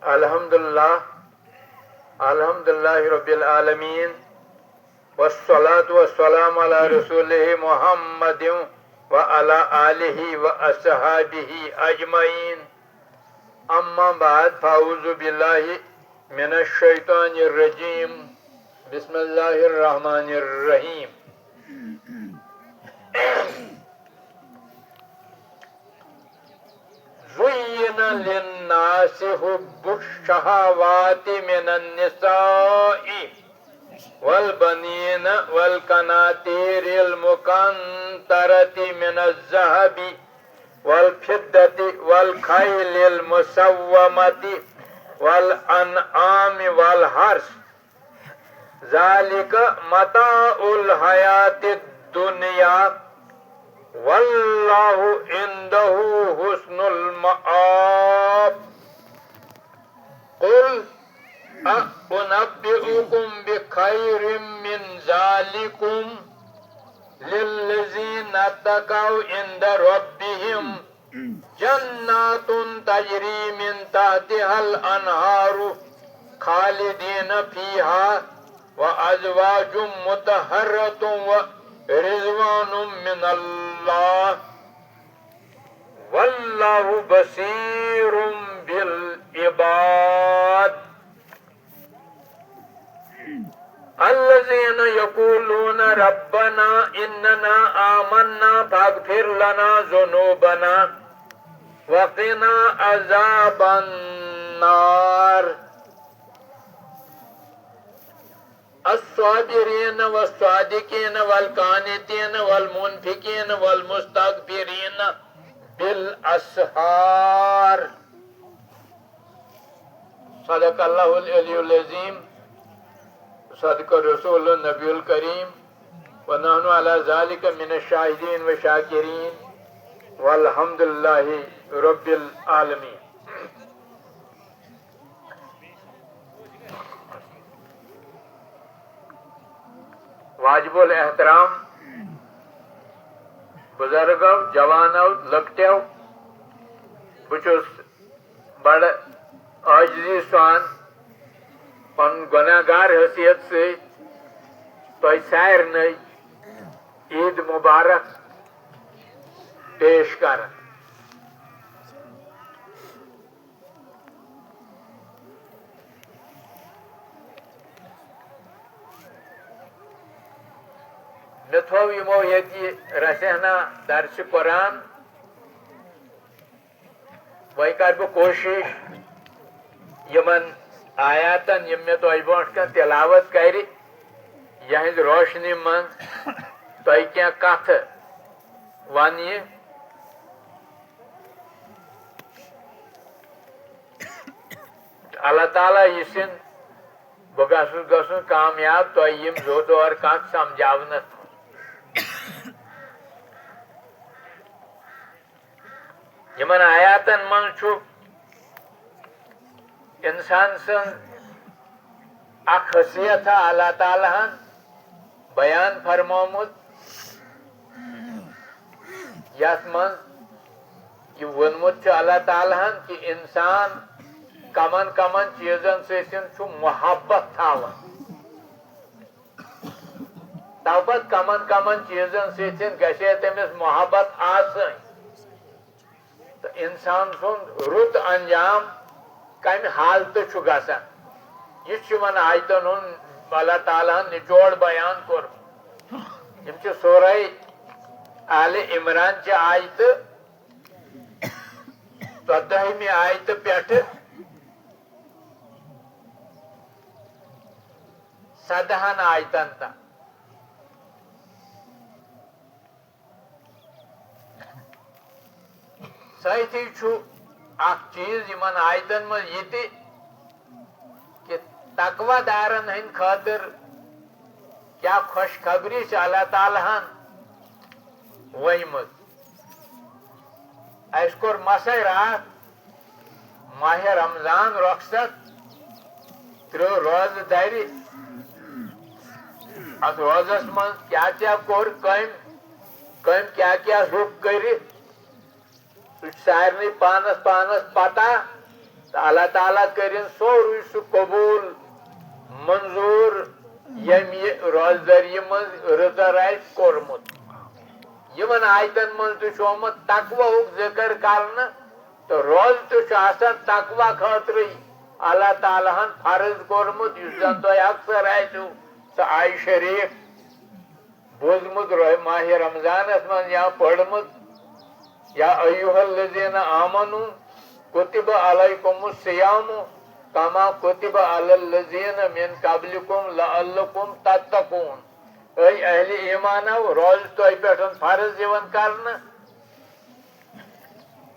Alhamdulillah, Alhamdulillahi Rabbil Alameen, wassalatu wassalamu ala Rasulihi Muhammadin wa ala alihi wa ashabihi ajmain. Amma ba'd, fa'uzu billahi minash-shaytanir-rajim. Bismillahir-rahmanir-rahim. Zain للناس حب الشهوات من النساء والبنين والقناطير المقنطرة من الذهب والفضة والخيل المسومة والأنعام والحرث ذلك متاع الحياة الدنيا والله عنده حسن المآب قل أنبئكم بخير من ذلكم للذين اتقوا عند ربهم جنات تجري من تحتها الأنهار خالدين فيها وأزواج مطهرة ورضوان من الله والله بصير بالعباد الذين يقولون ربنا إننا آمنا فاغفر لنا ذنوبنا وقنا عذاب النار الصابرين والصادقين والقانتين والمنفقين والمستغفرين بالأسحار صدق الله العلي العظيم صدق الرسول النبي الكريم ونحن على ذلك من الشاهدين والشاكرين والحمد لله رب العالمين. واجب الاحترام بزرگو جوانو لکٹو بچس بڑ عاجزی سان پن گناہگار حیثیت سے تہ سارنی عید مبارک پیش کر. مے تھو یمو یتی رسہنا درس قرآن وی کر بہ کوشش یمن آیاتن یم مے تہ برونٹ کن تلاوت کر یہند روشنی من تہ کی کت ون اللہ تعالیٰ یہ سن بہ گھن کامیاب تہ یم زو دور کت سمجھاونس یمن آیاتن من چھو انسان سن اخ حیثیت اللہ تعالیٰ ہن بیان فرمومت یت من یہ ونمت اللہ تعالیٰ ہن کہ انسان کمن کمن چیزن سۭتۍ چھُ محبت تھاوان توپت کمن کمن چیزن سۭتۍ گژھِ تٔمِس محبت آسٕنۍ تو انسان سن رت انجام کم حالت گسان. یہ آیتن ہند اللہ تعالیٰ نچوڑ بیان کور سورہ آل عمران چہ آیت 14 آیت پہ 17 آیتن تک. سۭتی چھُ اکھ چیز یمن آیتن من یہ تہِ کہ تقوی دارن ہند خاطر کیا خوشخبری چھ اللہ تعالیٰ ہن ؤنمٕژ. اس کور مسے رات ماہ رمضان رخصت 3 روز در ات روزس من کیا کور کم کیا ہیوک کرت سارے پانس پانس پتہ اللہ تعالیٰ کرن سوری سہ قبول منظور یم یہ روزداری من رٕژر آسہِ کوٚرمُت یمن آیتن من تہ آمت تقوہُک ذکر کرنہٕ تو روز تہ آسان تقوہ خٲطرٕے اللہ تعالیٰ ہن فرض کوٚرمُت یُس زن تۄہہِ اکثر آسِو سۄ آیہِ شریف بوٗزمُت ماہ رمضانس من یا پٔرمٕژ یا ایُّہا الذیٖنَ آمنوٗ کُتِبَ علیکُمُ الصِّیامُ کما کُتِبَ علی الذیٖنَ من قبلکم لعلکم تتقوٗن اے اہلِ ایمانو روز تۄہہِ پٮ۪ٹھ فرض یِوان کرنہٕ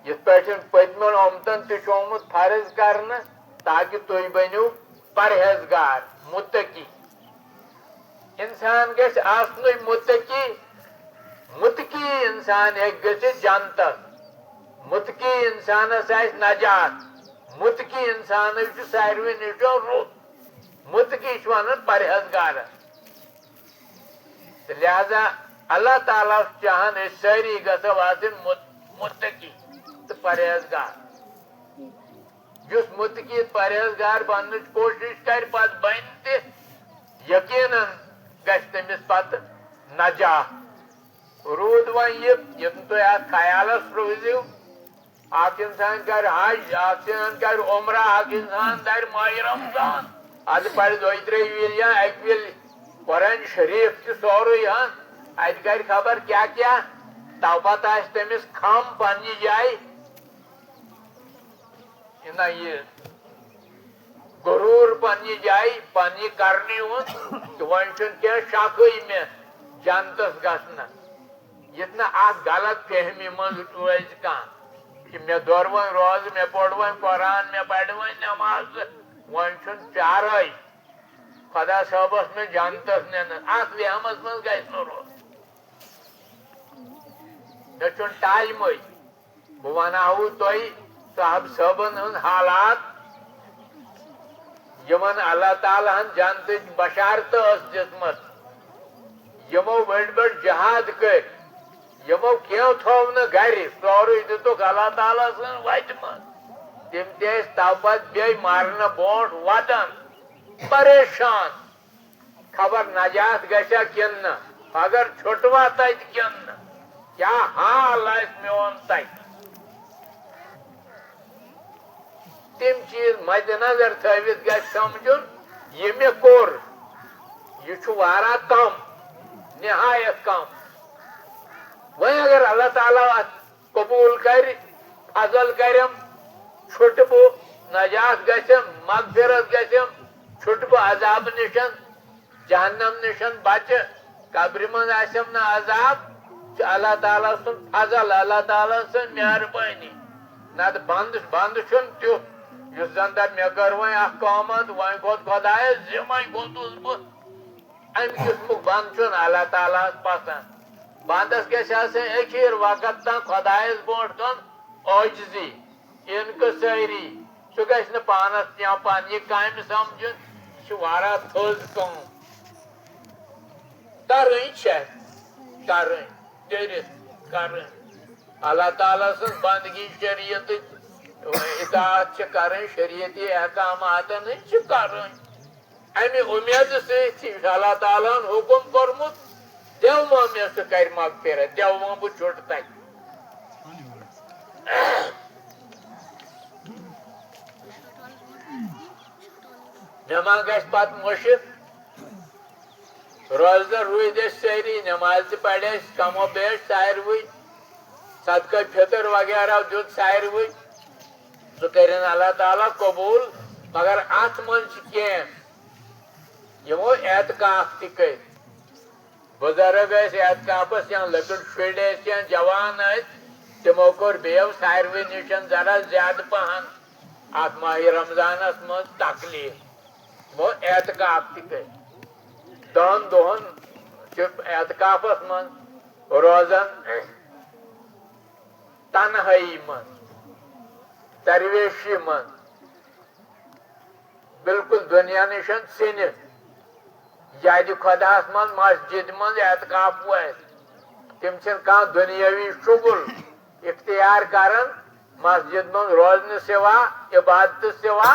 یِتھ پٲٹھۍ پٔتمٮ۪ن اُمتن تہِ چھُ آمُت فرض کرنہٕ تاکہ تُہۍ بٔنِو پرہیزگار متقی انسان گژھِ آسنُے متقی متقی انسان ہیٚکہِ گٔژھِتھ جنتس متقی انسانس آسہِ نجات متقی انسانٕے چھُ ساروٕے نِشو رُت متقی چھُ ونان پرہیزگارس تہٕ لہذا اللہ تعالیٰ چھُ چاہان أسۍ سٲری گژھو آسٕنۍ متقی تہٕ پرہیزگار یُس متقی پرہیزگار بننٕچ کوشش کرِ پتہٕ بنہِ تہِ یقیٖنن گژھِ تٔمِس پتہٕ نجات روٗد وۄنۍ یِم تُہۍ اتھ خیالس روٗزِو اکھ انسان کرِ حج اکھ انسان کرِ عمرہ اکھ انسان درِ ماہِ رمضان ادٕ پرِ دۄیہِ ترٛیٚیہِ وِلہِ یا اکہِ وِلہِ قرآن شریف تہِ سورُے ہن اتہِ کرِ خبر کیاہ کیاہ تو پتہٕ آسہِ تٔمِس کھم پننہِ جایہِ نہ یہ غروٗر پننہِ جایہِ پننہِ کرنہِ ہُنٛد تہٕ وۄنۍ چھُنہٕ کینٛہہ شکٕے مےٚ جنتس گژھنس یِتھ نہٕ اکھ غلط فہمی منٛز روزِ کانٛہہ کہ مےٚ دور وۄنۍ روزٕ مےٚ پوٚر وۄنۍ قرآن مےٚ پرِ وۄنۍ نٮ۪ماز وۄنۍ چھُنہٕ چارے خدا صٲبس مےٚ جنتس نِنہٕ اتھ وہمس منٛز گژھِ نہٕ روزُن مےٚ چھُنہٕ ٹایمٕے بہٕ ونہو تۄہہِ صاحب صٲبن ہٕنٛز حالات یمن اللہ تعالیٰ ہن جنتٕچ بشارتہٕ ٲس دِژمٕژ یمو بٔڑۍ بٔڑۍ جہاد کٔرۍ یمو کینٛہہ تھوٚو نہٕ گرِ سورُے دِتُکھ اللہ تعالیٰ سٕنٛز وتہِ منٛز تِم تہِ ٲسۍ تو پتہٕ بیٚیہِ مرنہٕ برونٛٹھ وتان پریشان خبر نجات گژھیا کِنہٕ نہٕ مگر چھُٹوا تتہِ کِنہٕ نہٕ کیاہ حال آسہِ میون تتہِ تِم چیٖز مدِ نظر تھٲوِتھ گژھِ سمجھُن یہِ مےٚ کوٚر یہِ چھُ واریاہ کم نہایت کم وۄنۍ اگر اللہ تعالیٰ اتھ قبوٗل کرِ فضل کریم چھُٹہٕ بہٕ نجات گژھیم مغفرت گژھیم چھُٹہٕ بہٕ عذاب نِشن جہنم نِشن بچہِ قبرِ منٛز آسیم نہٕ عذاب چھُ اللہ تعالیٰ سُنٛد فضل اللہ تعالیٰ سٕنٛز مہربٲنی نتہٕ بنٛد چھُنہٕ تیُتھ یُس زن دپ مےٚ کٔر وۄنۍ اکھ کٲمت وۄنۍ کھوٚت خۄدایس زِمے کھوٚتُس بہٕ امہِ قٕسمُک بنٛد چھُنہٕ اللہ تعالیٰ ہس پسنٛد بنٛدس گژھِ آسٕنۍ ٲخِر وقت تام خۄدایس برونٛٹھ کن عٲجزی انکسٲری سُہ گژھِ نہٕ پانس یا پننہِ کامہِ سمجُن یہِ چھِ واریاہ تھٔز کٲم کرٕنۍ چھےٚ کرٕنۍ کٔرِتھ کرٕنۍ اللہ تعالیٰ سٕنٛز بندگی شریعتٕچ اطاعت چھِ کرٕنۍ شریعتی احکاماتن ہٕنٛز چھِ کرٕنۍ امہِ اُمیدٕ سۭتۍ چھِ اللہ تعالیٰ ہن حُکُم کوٚرمُت دِوٕ مےٚ سُہ کرِ مغفرت دِوٕ بہٕ چھُٹہٕ تتہِ مےٚ ما گژھِ پتہٕ مُشِتھ روزدر روٗدۍ أسۍ سٲری نٮ۪ماز تہِ پرِ اَسہِ کمو بیش ساروٕے صدقہ فطر وغیرہ دیُت ساروٕے سُہ کٔرِنۍ اللہ تعالیٰ قبوٗل مگر اتھ منٛز چھِ کینٛہہ یِمو اعتکاف تہِ کٔرۍ بُزرگ ٲسۍ اعتکافس یا لۄکٕٹۍ شُرۍ ٲسۍ یا جوان ٲسۍ تِمو کوٚر بیٚیو ساروٕے نِشن ذرا زیادٕ پہن اتھ ماہِ رمضانس منٛز تکلیٖف تِمو اعتکاف تہِ کٔرۍ 10 دۄہن چھِ اعتکافس منٛز روزان تنہٲیی منٛز درویشی منٛز بالکل دُنیا نِشن ژھٕنِتھ یادِ خۄداہس منٛز مسجد منٛز اعتکاف وٲلۍ تِم چھِنہٕ کانٛہہ دُنیٲوی شُگُل اختیار کران مسجد من روزن سوا عبادت سوا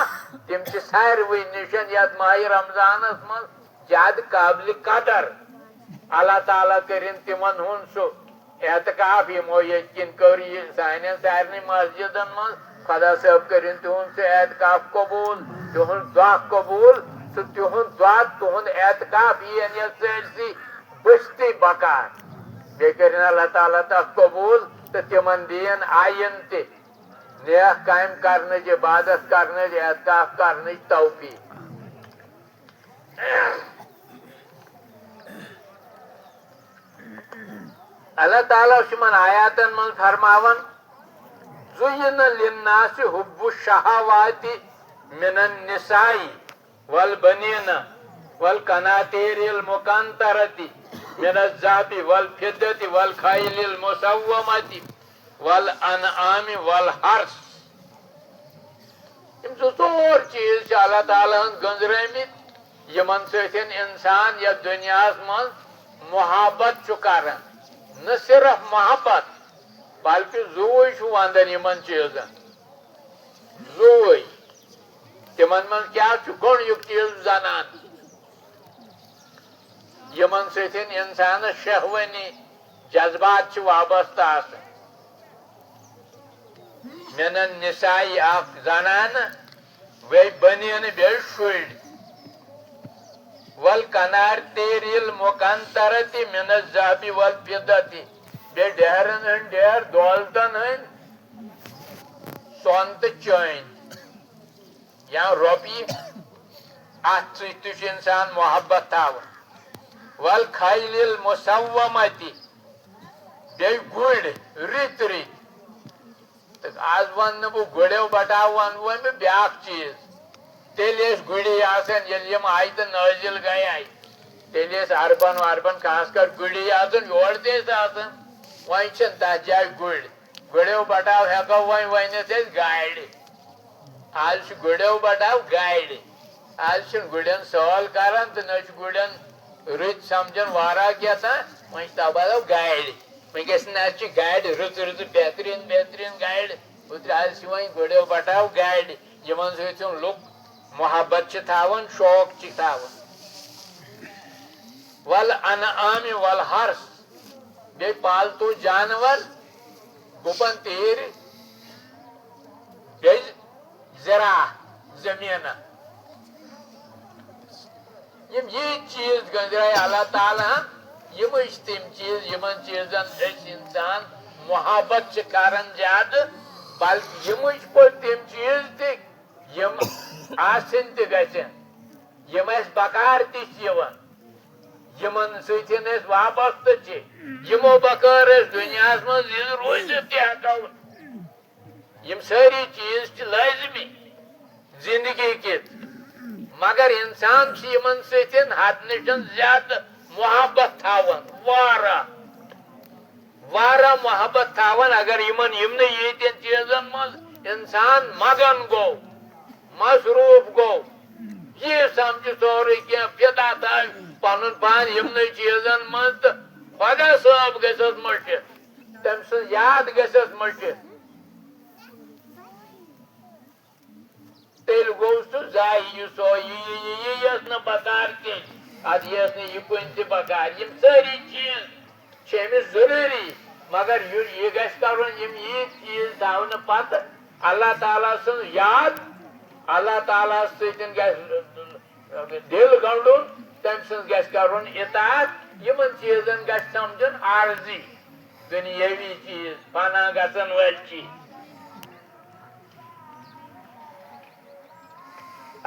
تم ساروی نشن یت ماہ رمضان من زیادہ قابل قدر اللہ تعالیٰ کرن تمن ہن سو اعتکاف یمو یتکن کر یہ سان سارے مسجدن من خدا صاحب کرن تہن سہ اعتکاف قبول تہن دعا قبول سہ تہن دعا تہن اعتکاف یہ سرسی بستی بکار بی کرن اللہ تعالیٰ تک قبول تو تمن دین آئین تہ نیک کام کرنچ عبادت کرنچ اعتکاف کرنچ توفیق اللہ تعالیٰ من آیاتن من فرماون زین للناس حب الشہوات من النساء والبنین والقناطیر المقنطرۃ من الذهب والفضة والخیل المسومۃ والانعام والحرث ژور چیز اللہ تعالیٰ گنزرمت یمن سۭتۍ انسان یا دنیا من محبت کران نہ صرف محبت بلکہ زوی ودان یمن چیزن زوی تمن من کیا گۄڈنیُک چیز زنان یمن سۭتۍ انسانس شہوانی جذبات وابستہ آسان من النساء اخ زنان وی بنین بی شُرۍ والقناطیر المقنطرۃ من الذهب والفضۃ بی ڈیرن ہند ڈیر دولتن ہند سون تو چٲنۍ یا رۄپیہِ اتھ سۭتۍ تہِ چھُ انسان محبت تھاوان والخیل المسومۃ بی گُرۍ رٕتۍ رٕتۍ آز ون بہ گُریو بٹاو ون بہ بیاکھ چیز تیل گُری آسان ییٚلہِ یِم آیہِ تہٕ نٲزِل گٔے تیٚلہِ اربن وربن خاص کر گُری آسان یور تہِ ٲسۍ آسان وۄنۍ چھِنہٕ تتھ جایہِ گُرۍ گُریو بٹاو ہٮ۪کو وۄنۍ ؤنِتھ أسۍ گاڑِ آز چھُ گُریو بٹاو گاڑِ آز چھِنہٕ گُرٮ۪ن سٲل کران تہٕ نہ چھُ گُرٮ۪ن رٕتۍ سمجھان واریاہ کیٛاہ وۄنۍ چھِ تتھ بدل گاڑِ ونکس چھِ گاڑِ رٕژ رٕژ بہتریٖن بہتریٖن گاڑِ اوترٕ آز چھِ وۄنۍ گُریو بٹاو گاڑِ یِمن سۭتۍ لُکھ محبت چھِ تھاوان شوق چھِ تھاوان والانعام والحرث بیٚیہِ پالتو جانور گُپن تیٖرۍ بیٚیہِ زِراع زٔمیٖنہٕ یِم ییٖتۍ چیٖز گٔنٛزرٲے اللہ تعالیٰ ہن یِم چھِ تِم چیٖز یِمن چیٖزن أسۍ انسان محبت چھِ کران زیادٕ بلکہ یِم چھِ پتہٕ تِم چیٖز تہِ یِم آسٕنۍ تہِ گژھن یِم اَسہِ بکار تہِ چھِ یِوان یِمن سۭتۍ أسۍ وابستہٕ چھِ یِمو بغٲر أسۍ دُنیاہس منٛز یہِ روٗزِتھ تہِ ہٮ۪کو یِم سٲری چیٖز چھِ لٲزمی زندگی کِتھ مگر انسان چھِ یِمن سۭتۍ حد نِش زیادٕ محبت تھاوان واریاہ واریاہ محبت تھاوان اگر یِمن یِمنٕے ییٖتٮ۪ن چیٖزن منٛز انسان مگن گوٚو مصروٗف گوٚو یہِ سمجھِ سورُے کینٛہہ فِدا تھاوِ پنُن پان یِمنٕے چیٖزن منٛز تہٕ خۄدا صٲب گژھٮ۪س مٔٹِتھ تٔمۍ سٕنٛز یاد گژھٮ۪س مٔٹِتھ تیٚلہِ گوٚو سُہ زایہِ یہِ سۄ یہِ یِیَس نہٕ بکار کینٛہہ اتھ یِیَس نہٕ یہِ کُنہِ تہِ بکار یِم سٲری چیٖز چھِ أمِس ضروٗری مگر یہِ گژھِ کرُن یِم ییٖتۍ چیٖز تھاونہٕ پتہٕ اللہ تعالیٰ سٕنٛز یاد اللہ تعالیٰ سۭتۍ گژھِ دل گنٛڈُن تٔمۍ سٕنٛز گژھِ کرُن اطاعت یِمن چیٖزن گژھِ سمجھُن عارضی دُنیٲوی چیٖز فنا گژھن وٲلۍ چیٖز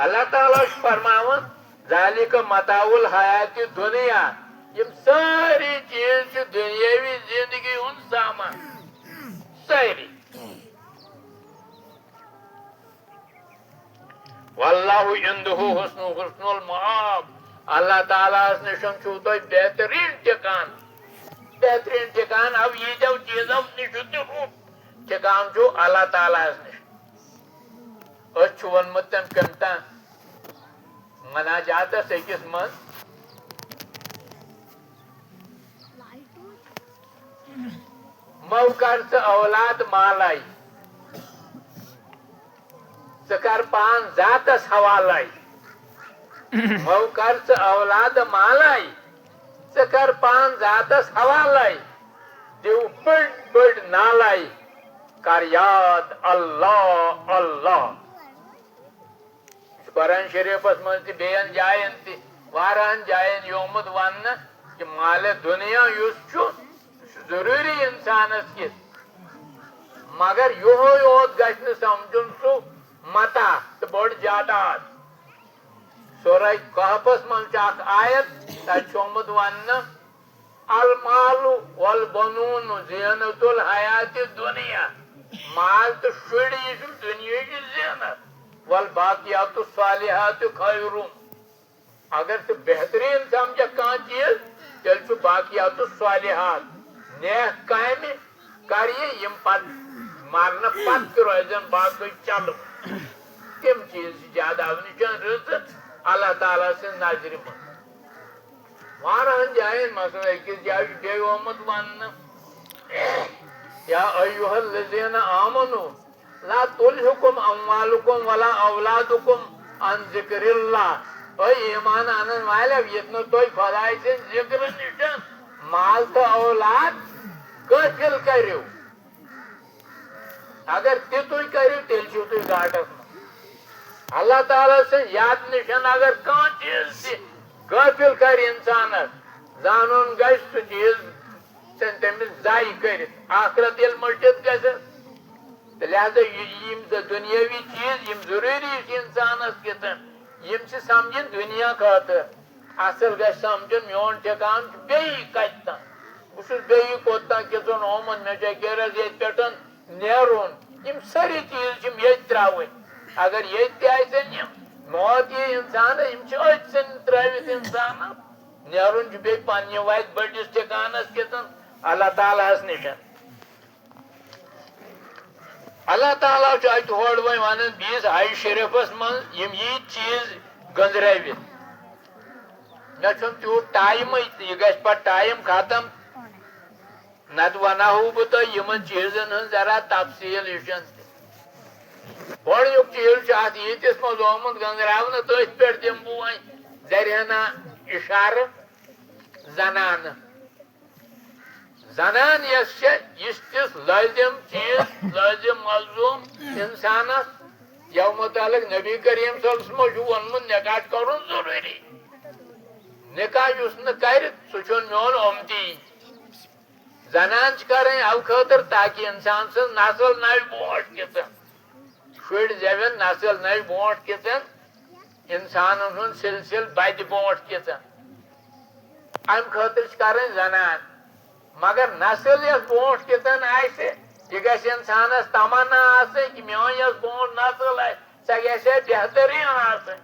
اللہ تعالیٰ چھُ فرماوان ذالِکَ متاع الحیاتِ دُنیا یِم سٲری چیٖز چھِ دُنیٲوی زندگی ہُنٛد سامان سٲری واللہ عندہ حسن المآب اللہ تعالیٰ نش چھو تۄہہِ بہتریٖن ٹھِکان اب ییٖتیو چیٖزو نِش تہِ رُت ٹھِکان چھُ اللہ تعالیٰ نش أسۍ چھُ ووٚنمُت تٔمۍ کٔمۍ تام مناجاتس أکِس منٛز مو کر ژٕ اولاد مالے ژٕ کر پان ذاتس حوالے مو کر ژٕ اولاد مالے ژٕ کر پان ذاتس حوالے دِو بٔڑۍ بٔڑۍ نالے کر یاد اللہ اللہ. قرآن شریفس مز تہِ بیٚین جاین تہِ واریاہن جاین یومُت وننہٕ کہ مالِ دنیا یُس چھُ ضروٗری انسانس کِس مگر یہوے یوت گژھِ نہٕ سمجھُن سُہ متا تہٕ بٔڑ جاداد. سورہ کہفس منٛز چھِ اکھ آیت تتہِ چھُ آمُت وننہٕ المال والبنون زینت الحیات دنیا. مال تہٕ شُرۍ یہِ چھُ دُنیہٕچ زینت والباقیات الصالحات خیر. اگر ژٕ بہتریٖن سمجھکھ کانٛہہ چیٖز تیٚلہِ چھُ باقیات الصالحات نیک کامہِ کر یہِ یِم پتہٕ مرنہٕ پتہٕ تہِ روزن باقٕے چلو. تِم چیٖز چھِ زیادٕ نِشن رٕژٕ اللہ تعالیٰ سٕنٛز نظرِ منٛز. واریاہن جاین مثلاً أکِس جایہِ چھُ بیٚیہِ آمُت وننہٕ یا ایُّہا الذیٖنَ آمنوٗ لا تُلہِکُم اموالُکُم ولا اولادُکُم عن ذکر اللہ. اے ایمان انن والیو ییٚتہِ نہٕ تُہۍ خۄداے سٕنٛدِ ذِکرٕ نِش مال تہٕ اولاد قٲفِل کٔرِو. اگر تہِ تُہۍ کٔرِو تیٚلہِ چھِو تُہۍ گاٹس منٛز. اللہ تعالیٰ سٕنٛز یاد نِشن اگر کانٛہہ چیٖز تہِ قٲفِل کرِ انسانس زانُن گژھِ سُہ چیٖز ژھٕنۍ تٔمِس ضایہِ کٔرِتھ آخرت ییٚلہِ مٔٹِتھ گژھٮ۪س. تہٕ لہذا یِم دُنیٲوی چیٖز یِم ضروٗری چھِ انسانس کِتن یِم چھِ سمجھِنۍ دُنیا خٲطرٕ. اصل گژھِ سمجھُن میون ٹھِکان چھُ بیٚیہِ کتہِ تام. بہٕ چھُس بیٚیہِ کوٚت تام کِژُن آمُت مےٚ چھُ أکیٛاہ ییٚتہِ پٮ۪ٹھ نیرُن. یِم سٲری چیٖز چھِم ییٚتہِ ترٛاوٕنۍ. اگر ییٚتہِ تہِ آسن یِم موت یی انسانس یِم چھِ أتھۍ سۭتۍ ترٛٲوِتھ انسانس. نیرُن چھُ بیٚیہِ پننہِ وتہِ بٔڑِس ٹھِکانس کِتن اللہ تعالیٰ ہس نِشن. اللہ تعالیٰ چھُ اتہِ ہورٕ وۄنۍ ونان بیٚیِس آیہِ شریفس منٛز یِم ییٖتۍ چیٖز گٔنٛزرٲوِتھ. مےٚ چھُنہٕ تیوٗت ٹایمٕے تہٕ یہِ گژھِ پتہٕ ٹایم ختم نتہٕ ونہو بہٕ تۄہہِ یِمن چیٖزن ہٕنٛز ذرا تفصیٖل ہِشن تہِ. گۄڈنیُک چیٖز چھُ اتھ ییٖتِس منٛز آمُت گٔنٛزراونہٕ تٔتھۍ پٮ۪ٹھ دِمہٕ بہٕ وۄنۍ درہنا اِشارٕ. زنانہٕ زنان یۄس چھےٚ یُس تِژھ لٲزِم چیٖز لٲزِم ملزوٗم انسانس یَتھ مُتعلق نبی کریم صلی اللہ علیہ وسلمو چھُ ووٚنمُت نکاح کرُن ضروٗری. نکاح یُس نہٕ کرِ سُہ چھُنہٕ میون اُمتی. زنان چھِ کرٕنۍ اَمہِ خٲطرٕ تاکہِ انسان سٕنٛز نسل نَوِ برونٛٹھ کِتن شُرۍ زٮ۪وَن نسل نَوِ برونٛٹھ کِتن انسانن ہُنٛد سلسل بدِ برونٛٹھ کِتن. امہِ خٲطرٕ چھِ کرٕنۍ زنان. مگر نسل یۄس برونٛٹھ کِتن آسہِ یہِ گژھِ انسانس تمنا آسٕنۍ کہِ میٲنۍ یۄس برونٛٹھ نسل آسہِ سۄ گژھِ ہے بہتریٖن آسٕنۍ.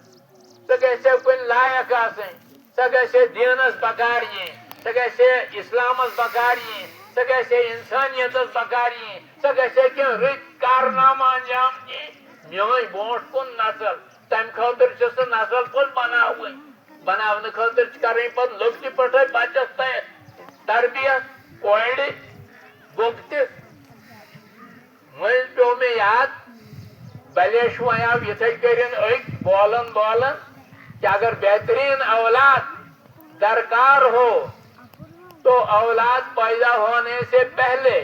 سۄ گژھِ ہے کُنہِ لایق آسٕنۍ. سۄ گژھِ ہے دیٖنس بکار یِنۍ. سۄ گژھِ ہے اسلامس بکار یِنۍ. سۄ گژھِ ہے انسٲنیتس بکار یِنۍ. سۄ گژھِ ہے کینٛہہ رٕتۍ کارنامہٕ انجام دِنۍ. میٲنۍ برونٛٹھ کُن نسل تمہِ خٲطرٕ چھِ سۄ نسل پھٔلۍ بناوٕنۍ. بناونہٕ خٲطرٕ چھِ کرٕنۍ پتہٕ لۄکٹہِ پٮ۪ٹھے بچس تربیت کورِ بوٚگتِس. وۄنۍ پیوٚو مےٚ یاد بلیش وۄنۍ آو یِتھے کٔرۍ أکۍ بولن کہ اگر بہترین اولاد درکار ہو تو اولاد پیدا ہونے سے پہلے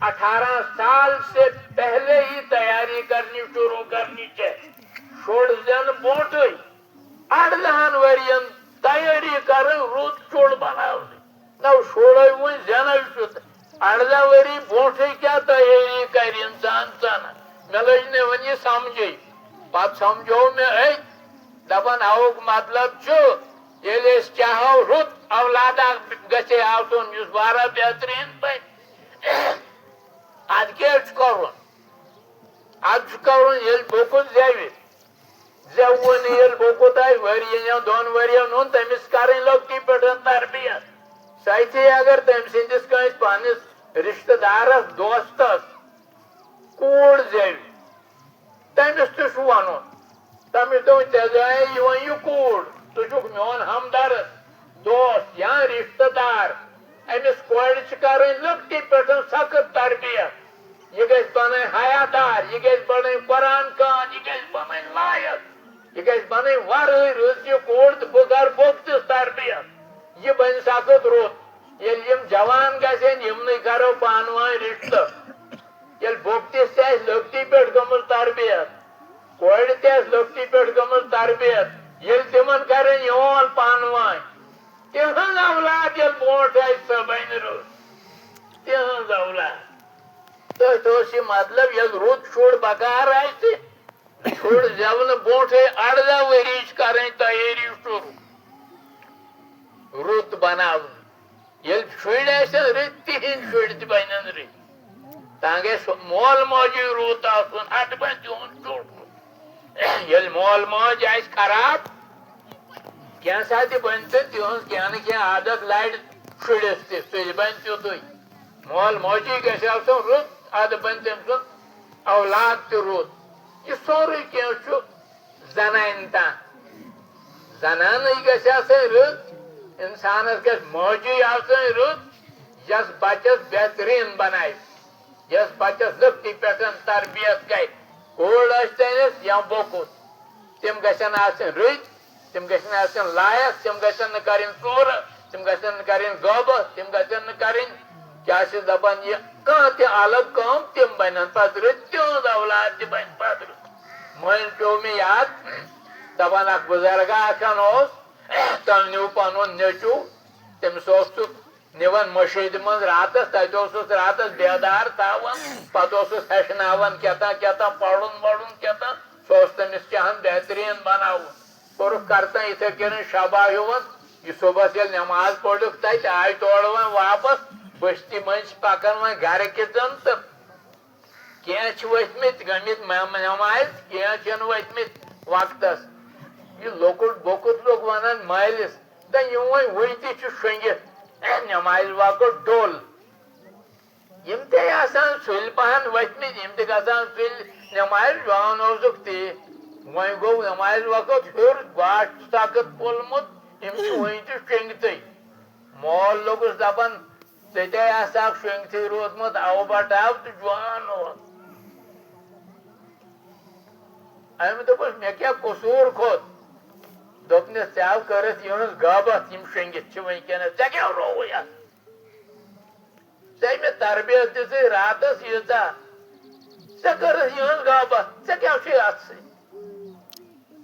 18 سال سے پہلے ہی تیاری کرنی شروع کرنی چاہیے. شُر زین برونٹھے 18 ؤرین تیٲری کرٕنۍ رُت شُر بناونٕچ. نہ شُرے وۄنۍ زینٕے چھُ 18 ؤری برونٹھے کیٛاہ تیٲری کرِ انسان ژنان. مےٚ لٔج نہٕ وۄنۍ یہِ سمجھے. پتہٕ سمجھو مےٚ أکۍ دپان اَوُک مطلب چھُ ییٚلہِ أسۍ چاہو رُت اولادہ گژھِ آسُن یُس واریاہ بہتریٖن بنہِ ادٕ کیٛاہ چھُ کرُن. ادٕ چھُ کرُن ییٚلہِ بوٚکُت زٮ۪وِ زٮ۪وُن ییٚلہِ بوٚکُت آسہِ ؤرین یا 2 ؤرین ہُنٛد تٔمِس کرٕنۍ لۄکٹی پٮ۪ٹھ تربیت. سۭتی اگر تٔمۍ سٕنٛدِس کٲنٛسہِ پننِس رشتہٕ دارس دوستس کوٗر زٮ۪وِ تٔمِس تہِ چھُ ونُن تٔمِس دوٚپ ژےٚ زایے وۄنۍ یہِ کوٗر ژٕ چھُکھ میون ہمدرد دوست یا رشتہٕ دار. أمِس کورِ چھِ کرٕنۍ لۄکٹی پٮ۪ٹھ سخت تربیت. یہِ گژھِ بنٕنۍ حیا دار. یہِ گژھِ بنٕنۍ قرآن کان. یہِ گژھِ بنن لایق یہ گژھِ بنن ورٲے رٕژ یہِ کوٗر تہٕ بہٕ کَرٕ بوٚکتِس تربیت یہِ بنہِ سخت رُت ییٚلہِ یِم جوان گژھن یِمنٕے کرو پانہٕ ؤنۍ رِشتہٕ ییٚلہِ بوٚکتِس تہِ آسہِ لۄکٹی پٮ۪ٹھ گٔمٕژ تربیت کورِ تہِ آسہِ لۄکٹی پٮ۪ٹھ گٔمٕژ تربیت ییٚلہِ تِمن کرن یول پانہٕ ؤنۍ تِہنٛز اولاد ییٚلہِ برونٛٹھ آسہِ سۄ بنہِ رٕژ تِہنٛز اولاد تٔتھۍ اوس یہِ مطلب ییٚلہِ رُت شُر بکار آسہِ شُر زٮ۪ونہٕ برونٛٹھٕے 18 ؤری چھِ کرٕنۍ تیٲری شُروٗع رُت بناونہٕ ییٚلہِ شُرۍ آسن رٕتۍ تِہنٛدۍ شُرۍ تہِ بنن رٕتۍ تانۍ گژھِ مول موجی رُت آسُن ادٕ بنہِ تِہُنٛد شُر ییٚلہِ مول موج آسہِ خراب کینٛہہ ساتہٕ تہِ بنہِ تہٕ تِہنٛز کینٛہہ نہٕ کینٛہہ عادت لارِ شُرِس تہِ سُہ تہِ بنہِ تیُتھُے مول موجی گژھِ آسُن رُت ادٕ بنہِ تٔمۍ سُنٛد اولاد تہِ رُت یہِ سورُے کینٛہہ چھُ زنانہِ تام زنانٕے گژھِ آسٕنۍ رٕژ انسانس گژھِ موجی آسٕنۍ رٕژ یۄس بچس بہتریٖن بناوِ یۄس بچس لۄکٹی پٮ۪ٹھ تربیت کرِ کوٗر ٲسۍ تٔمِس یا بوٚکُت تِم گژھن آسٕنۍ رٕتۍ تِم گژھن آسٕنۍ لایق تِم گژھن نہٕ کرٕنۍ ژوٗرٕ تِم گژھن نہٕ کرٕنۍ غٲبت تِم گژھن نہٕ کرٕنۍ کیٛاہ چھِ دپان یہِ کانٛہہ تہِ الگ کٲم تِم بنن پتہٕ رٕتۍ تِہنٛز اولاد تہِ بنہِ پتہٕ رٕژ مٔنٛزۍ پیوٚو مےٚ یاد دپان اکھ بُزرگا اکھن اوس تٔمۍ نیوٗ پنُن نیٚچوٗ تٔمِس اوس سُہ نِوان مٔشیٖدِ منٛز راتس تتہِ اوسُس راتس بیدار تھاوان پتہٕ اوسُس ہیٚچھناوان کیٛاہ پرُن وڑُن کیٛاہ سُہ اوس تٔمِس چاہان بہتریٖن بناوُن کوٚرُکھ کرتن یِتھے کٔنۍ شبا ہیوٗوَن یہِ صبحس ییٚلہِ نٮ۪ماز پٔرِکھ تتہِ آیہِ تورٕ وۄنۍ واپس بٔستی منٛزۍ چھِ پکان وۄنۍ گرٕ کِژن تہٕ کینٛہہ چھِ ؤتھمٕتۍ گٔمٕتۍ نٮ۪مازِ کینٛہہ چھِنہٕ ؤتھمٕتۍ وقتس یہِ لۄکُٹ بوٚکُت لوٚگ ونان مٲلِس تہٕ یِم وۄنۍ وُنہِ تہِ چھِ شۄنگِتھ نٮ۪مازِ وقت ڈوٚل یِم تہِ آسان سُلہِ پہن ؤتھمٕتۍ یِم تہِ گژھان سُلہِ نٮ۪مازِ جوان اوسُکھ تی وۄنۍ گوٚو نٮ۪مازِ وقت ہیوٚر گاش چھُ سخت پھوٚلمُت یِم چھِ وُنہِ تہِ شۄنگتھٕے مول لوٚگُس دپان ژےٚ تے آسہٕ شۄنگتھٕے روٗدمُت اَوٕ بٹاو تہٕ جوان اوس أمۍ دوٚپُس مےٚ کیٛاہ قصوٗر کھوٚت دوٚپنس ژےٚ کٔرٕتھ یِہٕنٛز غٲبت یِم شۄنگِتھ چھِ وٕنکیٚنس ژےٚ کیٛاہ رووُے اتھ ژےٚ مےٚ تربیت دِژٕے راتس ییٖژاہ ژےٚ کٔرٕتھ یِہٕنٛز غٲبت ژےٚ کیٛاہ چھُے اتھ سۭتۍ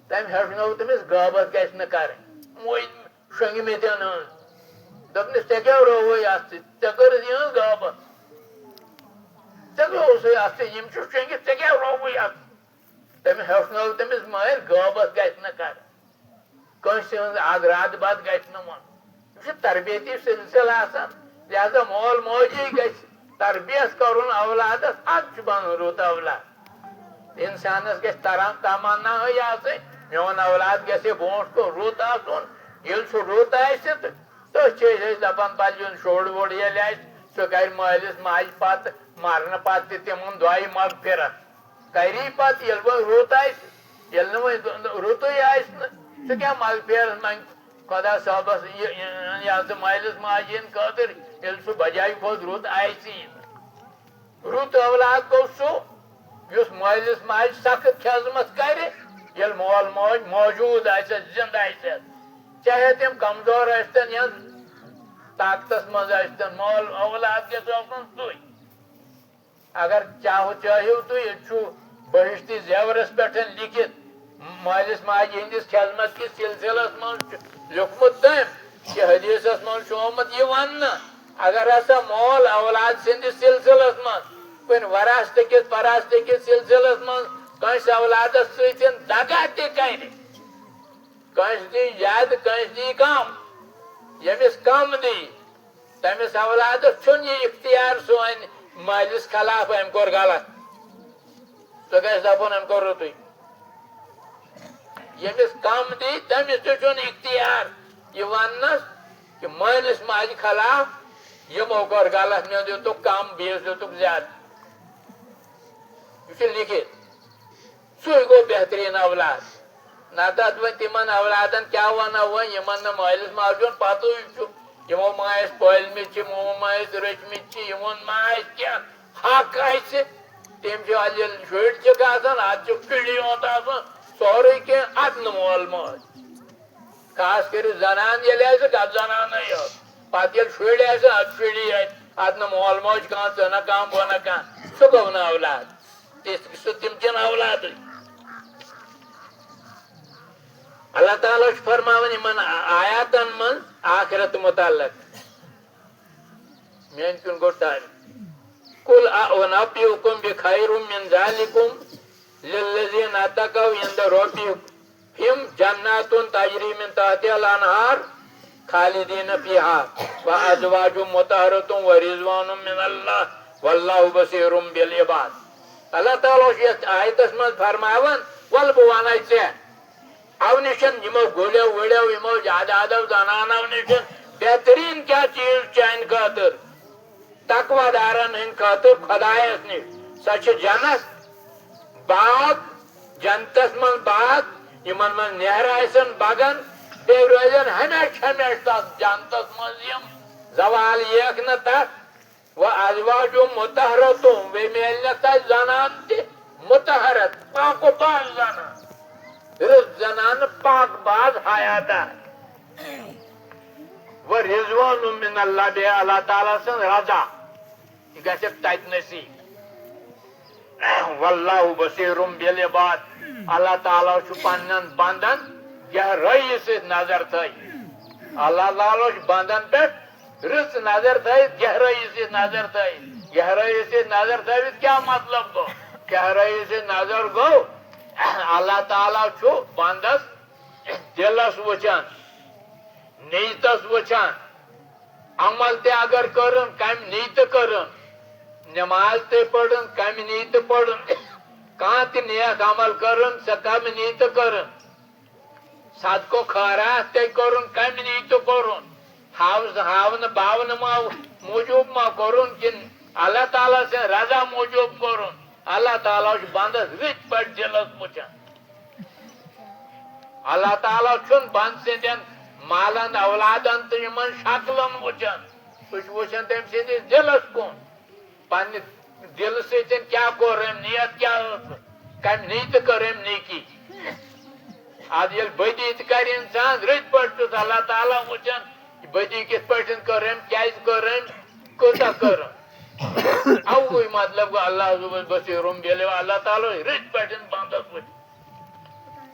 تٔمۍ ہیٚچھنٲو تٔمِس غٲبت گژھِ نہٕ کرٕنۍ شۄنگمٕتٮ۪ن ہٕنٛز دوٚپنس ژےٚ کیٛاہ رووُے اتھ سۭتۍ ژےٚ کٔرٕتھ یِہٕنٛز غٲبت ژےٚ کیٛاہ اوسُے اتھ سۭتۍ یِم چھِ شۄنگِتھ ژےٚ کیٛاہ رووُے اتھ تٔمۍ ہیٚچھنٲو تٔمِس مٲرۍ غٲبت گژھِ نہٕ کرٕنۍ کٲنٛسہِ ہٕنٛز اگراد بد گژھِ نہٕ وَنُن یہِ چھُ تربیتی سلسلہٕ آسان لہذا مول موجی گژھِ تربیت کرُن اولادس ادٕ چھُ بنُن رُت اولاد انسانس گژھِ تمنا آسٕنۍ میون اولاد گژھِ برونٛٹھ کُن رُت آسُن ییٚلہِ سُہ رُت آسہِ تہٕ تٔتھۍ چھِ أسۍ دپان پتہٕ شُر وُر ییٚلہِ آسہِ سُہ کرِ مٲلِس ماجہِ پتہٕ مرنہٕ پتہٕ تہِ تِمن دۄیہِ مغفرت کری پتہٕ ییٚلہِ وۄنۍ رُت آسہِ ییٚلہِ نہٕ وۄنۍ رُتُے آسہِ نہٕ سُہ کیٛاہ مغفرت منٛگہِ خۄدا صٲبس یہِ ہسا مٲلِس ماجہِ ہٕنٛدۍ خٲطرٕ ییٚلہِ سُہ بجایہِ کھۄتہٕ رُت آسی نہٕ رُت اولاد گوٚو سُہ یُس مٲلِس ماجہِ سخت خدمت کرِ ییٚلہِ مول موج موجوٗد آسٮ۪س زنٛدٕ آسٮ۪س چاہے تِم کمزور ٲسۍتن یا طاقتس منٛز ٲسۍتن مول اولاد گژھِ آسُن سُے اگر چاہِو تُہۍ ییٚتہِ چھُ بہشتی زیورس پٮ۪ٹھ لیکھِتھ مٲلِس ماجہِ ہٕنٛدِس خدمت کِس سلسلس منٛز چھُ لیوٗکھمُت تٔمۍ کہِ حدیثس منٛز چھُ آمُت یہِ وننہٕ اگر ہسا مول اولاد سٕنٛدِس سلسلس منٛز کُنہِ وراثتہٕ کِس فراثتہٕ کِس سلسلس منٛز کٲنٛسہِ اولادس سۭتۍ دگا تہِ کرِ کٲنٛسہِ دی زیادٕ کٲنٛسہِ دی کم ییٚمِس کم دی تٔمِس اولادس چھُنہٕ یہِ اختیار سُہ وَنہِ مٲلِس خلاف أمۍ کوٚر غلط سُہ گژھِ دپُن أمۍ کوٚر رُتُے ییٚمِس کم دی تٔمِس تہِ چھُنہٕ اختیار یہِ وننس کہِ مٲلِس ماجہِ خلاف یِمو کوٚر غلط مےٚ دِتُکھ کم بیٚیِس دِتُکھ زیادٕ یہِ چھُ لیکھِتھ سُے گوٚو بہتریٖن اولاد نتہٕ وۄنۍ تِمن اولادن کیٛاہ ونو وۄنۍ یِمن نہٕ مٲلِس ماجہِ ہُنٛد پتہٕ چھُ یِمو ما ٲسۍ پٲلمٕتۍ چھِ یِمو ما ٲسۍ رٔچھمٕتۍ چھِ یِمن ما آسہِ کینٛہہ حق آسہِ تم شر ات پڑی یوت سوری کی ادن مول موج خاص کر زنان ات زنان یوت پتہ شر ات شری ادن مول موج کان ثہ کان بہ کان سہ گو نا اولاد تم چن اولاد اللہ تعالیٰ فرماون ان آیاتن من آخرت متعلق مین کن گو ٹائم قل أنبئكم بخير من ذلكم للذين اتقوا عند ربهم جنات تجري من تحتها الأنهار خالدين فيها وأزواج مطهرة ورضوان من الله والله بصير بالعباد. اللہ تعالیٰ آیتس من فرماون ول بہ ونائی ژے او نشن یمو گولیو وڑیو یمو جادادو زنانو نشن بہترین کیا چیز چان خاطر تقوی دارن ہند خاطر خدایس نش سہ جنت باغ جنتس من باغ یمن من نہر آسن بگن بی روزن ہمیشہ ہمیشہ تس جنتس من زوال یک نا تس و ازواج مطہرتم وی میل نا تس زنان تہ مطہرت پاک و باز زنان رز زنان پاک باز حیاتا و رضوان من اللہ بے اللہ تعالیٰ سن رضا یہ گژھِ تتہِ نصیب واللہ بصیر بالعباد اللہ تعالیٰ چھُ پننن بندن گہرٲیی سۭتۍ نظر تھٲیِتھ اللہ تعالیٰ چھُ بندن پٮ۪ٹھ رٕژ نظر تھٲیِتھ گہرٲیی سۭتۍ نظر تھٲیِتھ گہرٲیی سۭتۍ نظر تھٲوِتھ کیٛاہ مطلب گوٚو گہرٲیی سۭتۍ نظر گوٚو اللہ تعالیٰ چھُ بندس دلس وٕچھان نیتس وٕچھان عمل تہِ اگر کرن کمہِ نیتہِ کرن نماز تہِ پرن کمہِ نیتہِ پرن کانٛہہ تہِ نیک عمل کرن سۄ کمہِ نیتہِ کرن صدقو خٲرات تہِ کرن کمہِ نیتہِ کرن ہاونہٕ باونہٕ ما موٗجوٗب ما کرن کِنہٕ اللہ تعالیٰ سٕنٛدِ رضا موٗجوٗب کرن اللہ تعالیٰ چھُ بندس رٕتۍ پٲٹھۍ دلس وٕچھان اللہ تعالیٰ چھُنہٕ بند سٕنٛدٮ۪ن مالن اولادن تہٕ یمن شکلن وٕچھان سُہ چھُ وٕچھان تٔمۍ سٕنٛدِس دلس کُن پننہِ دلہٕ سۭتۍ کیٛاہ کوٚر أمۍ نیت کیٛاہ ٲس کمہِ نیتہِ کٔر أمۍ نیکی ادٕ ییٚلہِ بدی تہِ کرِ انسان رٕتۍ پٲٹھۍ چھُس اللہ تعالیٰ وٕچھان یہِ بدی کِتھ پٲٹھۍ کٔر أمۍ کیٛازِ کٔر أمۍ کوٗتاہ کٔر اوے مطلب گوٚو اللہ بصیرٌ بالعباد اللہ تعالیٰ رٕتۍ پٲٹھۍ بندس وٕچھان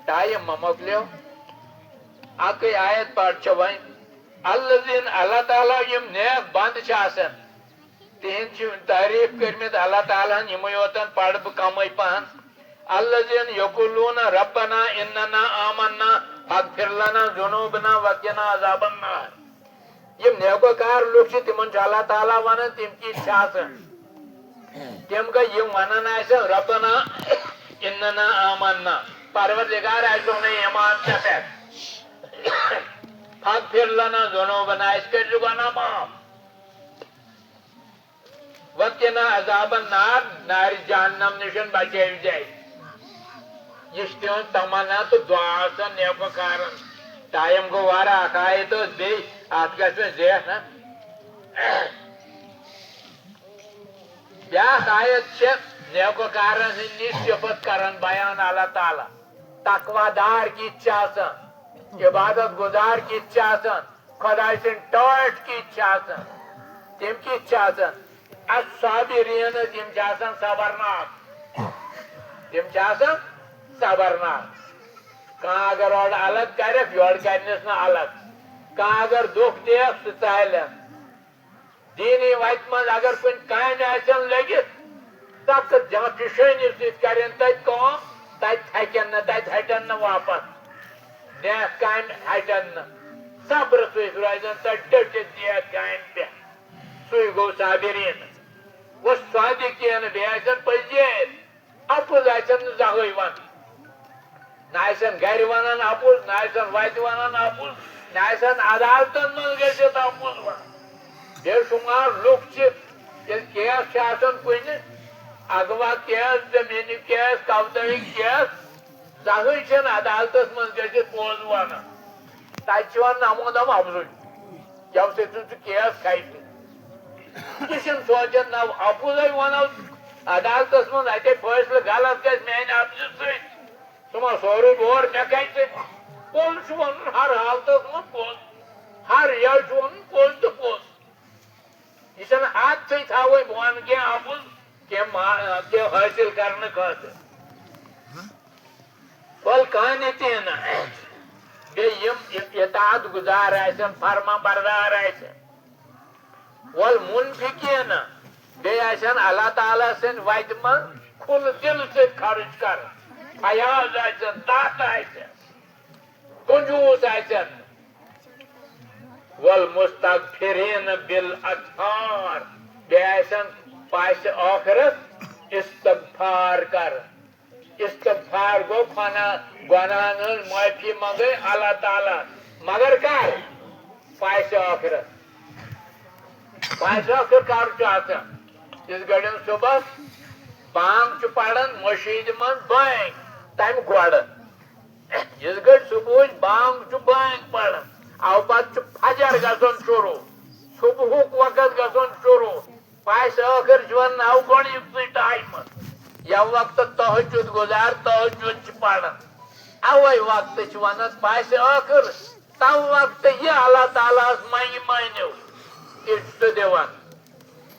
ٹایم ما مۄکلیو اکے آیت پڑھ چھ وۄنۍ الذین اللہ تعالیٰ یم نیک بند چھ آسان تہند چھ تعریف کرمت اللہ تعالیٰ ہن یمے یوتن پڑھ بہ کمے پہن الذین یقولون ربنا اننا آمنا فاغفر لنا ذنوبنا وقنا عذاب النار یم نیکوکار لوگ چھ تمن چھ اللہ تعالیٰ ونان تم کیت چھ آسان تم گئی یم ونان آسان ربنا اننا آمنا پروردگار اسہ نے ایمان ژےٚ پٮ۪ٹھ فاغفر لنا ذنوبنا اس کر گناہ معاف وقنا عذاب النار نار جہنم نشن بچٲیِو جاے یہ چھ تہنٛز تمنا تو دعا آسان نیکوکارن ٹایم گو واریاہ اکھ آیت ٲس بیٚیہِ اتھ گژھِ وۄنۍ زیٹھ نا بیاکھ آیت چھِ نیکوکارن ہٕنٛدۍ نِش صفت کران بیان اللہ تعالیٰ تقوی دار کِتھ چھِ آسان عبادت گزار کِتھ چھِ آسان خۄداے سٕنٛدۍ ٹٲٹھۍ کِتھ چھِ آسان تِم کِتھ چھِ آسان الصابریٖن تِم چھِ آسان صبرناک تِم چھِ آسان صبرناک کانٛہہ اگر اورٕ الگ کرٮ۪کھ یورٕ کرنس نہٕ الگ کانٛہہ اگر دُکھ دِیَکھ سُہ ژالٮ۪کھ دیٖنی وتہِ منٛز اگر کُنہِ کامہِ آسن لٔگِتھ سخت فِشٲنی سۭتۍ کرن تتہِ کٲم تتہِ تھکن نہٕ تتہِ ہٹن نہٕ واپس نیک کامہِ ہٹن نہٕ صبرٕ سۭتۍ روزن تتہِ ڈٔٹِتھ نیک کامہِ پٮ۪ٹھ سُے گوٚو صابریٖن وۄنۍ صادقیٖن بیٚیہِ آسن پٔزۍ اپُز آسن نہٕ زٕہٕنۍ ونان نہ آسن گرِ ونان اپُز نہ آسن وتہِ ونان اپُز نہ آسن عدالتن منٛز گٔژھِتھ اپُز ونان بے شُمار لُکھ چھِ ییٚلہِ کیس چھِ آسان کُنہِ اغوا کیس زمیٖنُک کیس کبتٲیِک کیس زٕہٕنۍ چھِنہٕ عدالتس منٛز گٔژھِتھ پوٚز ونان تتہِ چھِ ونان نمو دم اپزُے ییٚمہِ سۭتۍ سُہ کیس کھسہِ یہِ چھِنہٕ سونچان نہ اپُزے ونو عدالتس من اتے فیصلہ غلط گژھِ میانہِ عفظہِ سۭتۍ سُہ ما سورُے بور مےٚ کَتہِ پوٚز چھُ وَنُن ہر حالتس منٛز پوٚز ہر جایہِ چھُ وَنُن پوٚز تہٕ پوٚز یہ چھنہٕ حادثے تھاوٕنۍ بہٕ وَنہٕ کینٛہہ اَپُز کینٛہہ حٲصِل کرنہٕ خٲطرٕ وَلہٕ کانہِ تہِ نہٕ بیٚیہِ یِم اطاعت گُزار آسن فرما بردار آسن وَلہٕ مُنفِقی نہٕ بیٚیہِ آسن اللہ تعالیٰ سٕنٛدِ وتہِ منٛز کھُلہٕ دِلہٕ سۭتۍ خرٕچ کران فیاض آسن تتھ آسن کنجوٗس آسن والمستغفرین بالاسحار بیٚیہِ آسن پاسہِ ٲخرت استغفار کران استغفار گو گۄناہن ہٕنٛز معٲفی منگے اللہ تعالیٰ مگر کر پاسہِ ٲخرت پاسہِ ٲخر کر چھُ آسان یِتھ گٲڑٮ۪ن صُبحس بانگ چھُ پران مٔشیٖد منٛز بٲنگ تمہِ گۄڈٕ یِتھ گٲڑۍ صبحٕچ بانگ چھُ بٲنگ پران او پتہٕ چھُ فجر گژھُن شروٗع صبحُک وقت گژھُن شروٗع پاسہِ ٲخر چھُ ونان او گۄڈٕنیُکسٕے ٹایمہٕ ییٚمہِ وقتہٕ تہجُد گُزار تہجُد چھِ پران اوے وقتہٕ چھِ ونان پاسہِ ٲخر تمہِ وقتہٕ یہِ اللہ تعالیٰ ہس منگہِ مٲنِو تہِ چھُ سُہ دِوان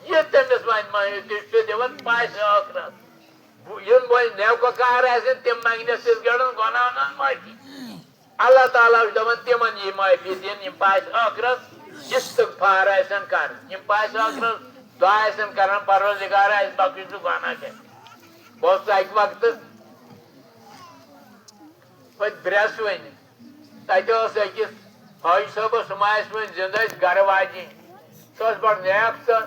یہِ تٔمِس وۄنۍ مٲنِو تہِ چھُ سُہ دِوان پاسہِ ٲخرت یِم وۄنۍ نیکوکار آسن تِم منگنس تِتھ گٲڑٮ۪ن گۄناہن ہٕنٛز معٲفی اللہ تعالیٰ چھُ دپان تِمن یی معٲفی دِنہٕ یِم پاسہِ ٲخرت استغفار آسن کران یِم پاسہِ ٲخرت دعا آسن کران پروردگار آسہِ بخشی سُہ گۄناہ کینٛہہ بہٕ اوسُس اکہِ وقتہٕ پتہٕ برٛیسوٕنۍ تتہِ ٲس أکِس حٲجی صٲبس ہُم ٲسۍ وُنہِ زِنٛدٕ ٲسۍ گرٕ واجِنۍ سۄ ٲس بڑٕ نیک سۄ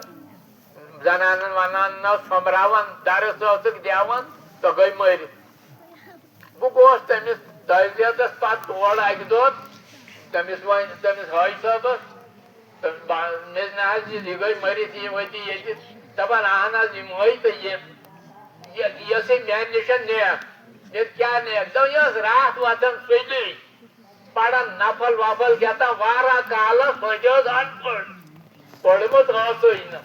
زنانن ونان سوٚمبراوان درس ٲسٕکھ دِوان سۄ گٔے مٔرِتھ بہٕ گوس تٔمِس تعزیتس پتہٕ تور اکہِ دۄہ تٔمِس حٲجی صٲبس مےٚ نہ حظ یہِ گٔے مٔرِتھ یہِ ؤتی ییٚتہِ دپان اہن حظ یہِ مٔے تہٕ یہِ ٲسے میانہِ نِش نیک مےٚ کیٛاہ نیک دپ یہِ ٲس راتھ وۄتھان سُلہِ پران نفل وفل گٮ۪تان واریاہ کالس سۄ ٲس ان پٔڑ پٔرمٕژ ٲسٕے نہٕ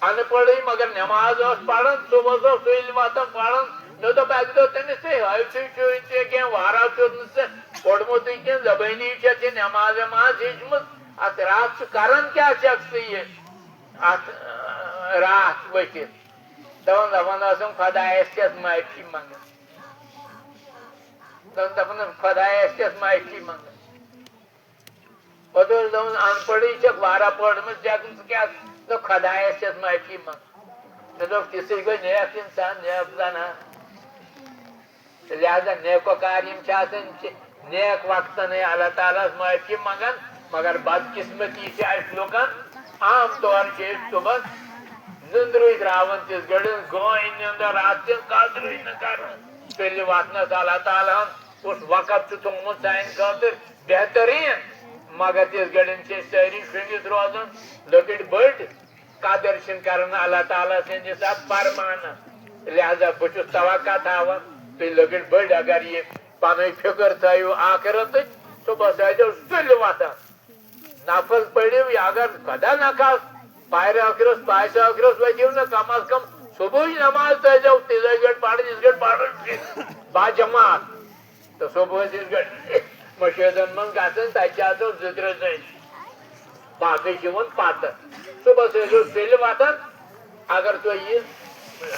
ان پڑی مگر نماز ٲس پران صبحس اوس سُلہِ وۄتھان پران مےٚ دوٚپ اکہِ دۄہ تٔمِس ژےٚ حٲفظٕے چھُے ژےٚ کینٛہہ واریاہ چھُتھ نہٕ ژےٚ پوٚرمُتٕے کینٛہہ زبٲنی چھےٚ ژےٚ نماز وماز ہیٚچھمٕژ اتھ راتھ ژٕ کران کیٛاہ چھکھ ژٕ یہِ اتھ راتھ ؤتھِتھ دپان ٲسٕم خۄدایس کیٛاہ معٲفی منگان دپان خۄدایس کیٛاہ معٲفی منگان پتہٕ اوس دپان ان پڑٕے چھکھ واریاہ پٔرمٕژ ژےٚ کیٛاہ دپ خۄدایس کیٛاہ معٲفی منگان مےٚ دوٚپ تِژھٕے گٔے نیک انسان نیک زنان لہذا نیکوکار یِم چھِ آسان یِم چھِ نیک وقتنٕے اللہ تعالیٰ ہس معٲفی منگان مگر بدقسمتی چھِ اسہِ لُکن عام طور چھِ أسۍ صبحس نندرٕے تراوان تِژھ گٲڑٮ۪ن گٲنۍ نِندٕر راتہٕ قدرٕے نہٕ کران سُلہِ وتھنس اللہ تعالیٰ ہن کُس وقت چھُ تھوٚومُت سانہِ خٲطرٕ بہتریٖن مگر تِژھ گٲڑٮ۪ن چھِ أسۍ سٲری شٔنگِتھ روزان لۄکٕٹۍ بٔڑۍ قدر چھِنہٕ کران اللہ تعالیٰ سٕنٛدِس اتھ فرمانس لہذا بہٕ چھُس توقع تھاوان تُہۍ لۄکٕٹۍ بٔڑۍ اگر یہِ پنٕنۍ فِکر تھٲیِو آخرتٕچ صبحس ٲسۍزیو سُلہِ وتھان نفل پٔرِو یا اگر خدا نخواست پاسہِ ٲخرس ؤتھِو نہٕ کم از کم صبحٕچ نماز تھٲیزیو تِژھے گٲڑۍ پرٕنۍ یِژھ گٲڑۍ پرٕنۍ باجماعت تہٕ صبحس یِژھ گٲڑۍ مٔشیٖدن منٛز گژھان تتہِ چھِ آسان زٕ ترٛےٚ زٔنۍ باقٕے چھِ یِوان پتہٕ صبحس ٲسۍزیو سُلہِ وتھان اگر تُہۍ یہِ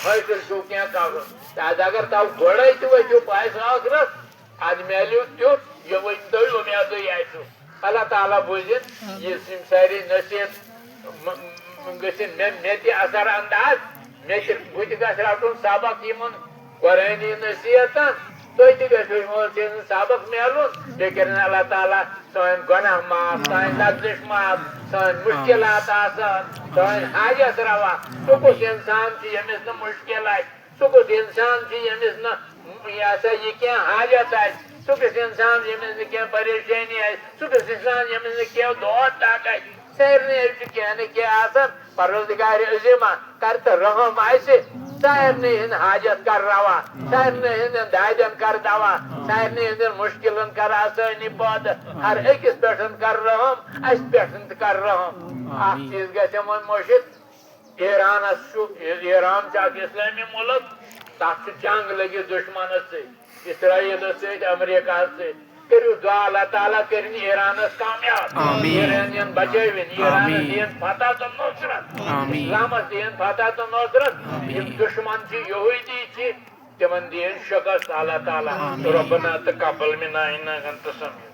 حٲصِل چھُو کینٛہہ کرُن لہذا اگر تو گۄڈے تہِ ؤتھِو پاسہِ ٲخرس ادٕ میلیو تیُتھ یہِ ؤنۍ تُہۍ اُمیدٕے آسِو اللہ تعالیٰ بوٗزِن یِژھ یِم سٲری نصیحت گٔژھِنۍ مےٚ تہِ اثر انداز بہٕ تہِ گژھِ رٹُن سبق یِمن قرٲنی نصیحتن تُہۍ تہِ گژھِو یِمو سٕنٛز سبق میلُن بیٚیہِ کٔرِنۍ اللہ تعالیٰ سٲنۍ گۄناہ معاف سٲنۍ لفظِش معاف سٲنۍ مُشکلات آسان سٲنۍ حاجت روا سُہ کُس انسان چھُ ییٚمِس نہٕ مُشکل آسہِ سُہ کُس انسان چھُ ییٚمِس نہٕ یہِ ہسا یہِ کینٛہہ حاجت آسہِ سُہ کُس انسان ییٚمِس نہٕ کینٛہہ پریشٲنی آسہِ سُہ کُس انسان ییٚمِس نہٕ کینٛہہ دود ٹک آسہِ سارنٕے چھُ کینٛہہ نہٕ کینٛہہ آسان پروردگارِ عظیٖما کر تہٕ رحم آسہِ سارنٕے ہٕنٛدۍ حاجت کر روا سارنٕے ہٕنٛدٮ۪ن دادٮ۪ن کر دوا سارنٕے ہٕنٛدٮ۪ن مُشکلن کر آسٲنی پٲدٕ ہر أکِس پٮ۪ٹھ کر رحم اسہِ پٮ۪ٹھ تہِ کر رحم اکھ چیٖز گژھِ وۄنۍ مٔشِد ایران اسلامی ملک تک جنگ لگی دشمن اسرائیل امریکہ کرو دعا اللہ تعالیٰ کرن ایرانس کامیاب ایرانین بچوین ایرانس دین فتح تو نصرت اسلامس دین فتح تو نصرت یم دشمن یہودی تمن دین شکست اللہ تعالیٰ ربنا تقبل منا انک انت السمیع